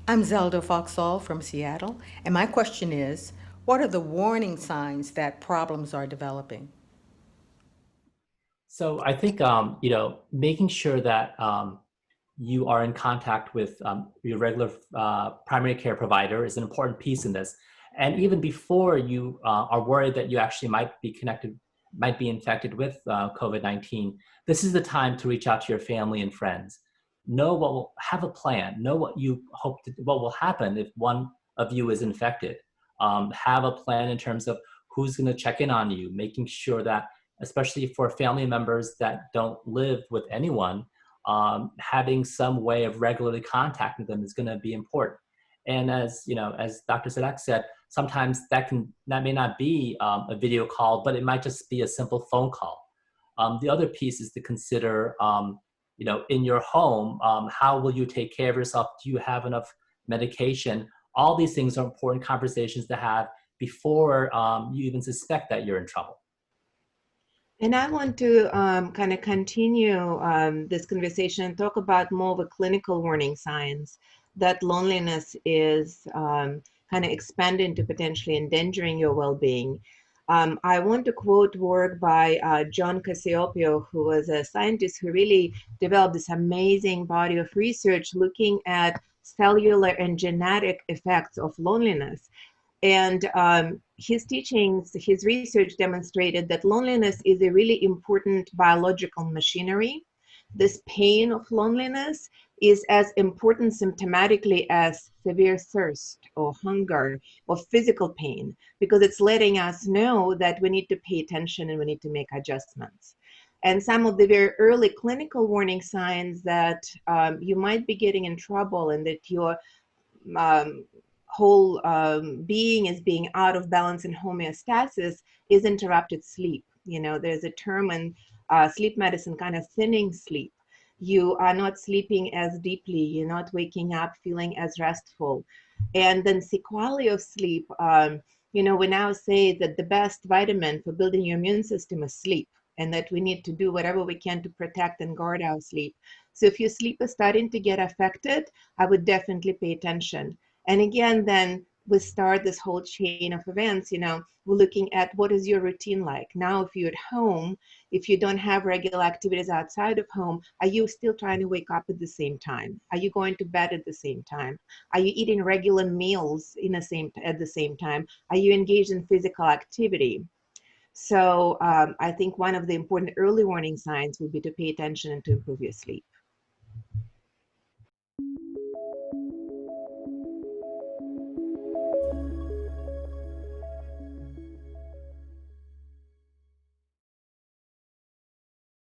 I'm Zelda Foxall from Seattle, and my question is, what are the warning signs that problems are developing? So I think making sure that you are in contact with your regular primary care provider is an important piece in this. And even before you are worried that you actually might be infected with COVID-19, this is the time to reach out to your family and friends. Have a plan. Know what will happen if one of you is infected. Have a plan in terms of who's going to check in on you, making sure that, especially for family members that don't live with anyone, having some way of regularly contacting them is going to be important. And as you know, as Dr. Sadak said, sometimes that may not be a video call, but it might just be a simple phone call. The other piece is to consider, in your home, how will you take care of yourself? Do you have enough medication? All these things are important conversations to have before you even suspect that you're in trouble. And I want to kind of continue this conversation and talk about more of a clinical warning signs that loneliness is kind of expanding to potentially endangering your well-being. I want to quote work by John Cassiopeo, who was a scientist who really developed this amazing body of research looking at cellular and genetic effects of loneliness. And his teachings, his research demonstrated that loneliness is a really important biological machinery. This pain of loneliness is as important symptomatically as severe thirst or hunger or physical pain, because it's letting us know that we need to pay attention and we need to make adjustments. And some of the very early clinical warning signs that you might be getting in trouble and that your um, whole being is being out of balance and homeostasis is interrupted sleep. You know, there's a term in sleep medicine, kind of thinning sleep. You are not sleeping as deeply, you're not waking up feeling as restful. And then sequelae of sleep, we now say that the best vitamin for building your immune system is sleep, and that we need to do whatever we can to protect and guard our sleep. So if your sleep is starting to get affected, I would definitely pay attention. And again, then we start this whole chain of events. We're looking at what is your routine like. Now, if you're at home, if you don't have regular activities outside of home, are you still trying to wake up at the same time? Are you going to bed at the same time? Are you eating regular meals at the same time? Are you engaged in physical activity? So I think one of the important early warning signs would be to pay attention and to improve your sleep.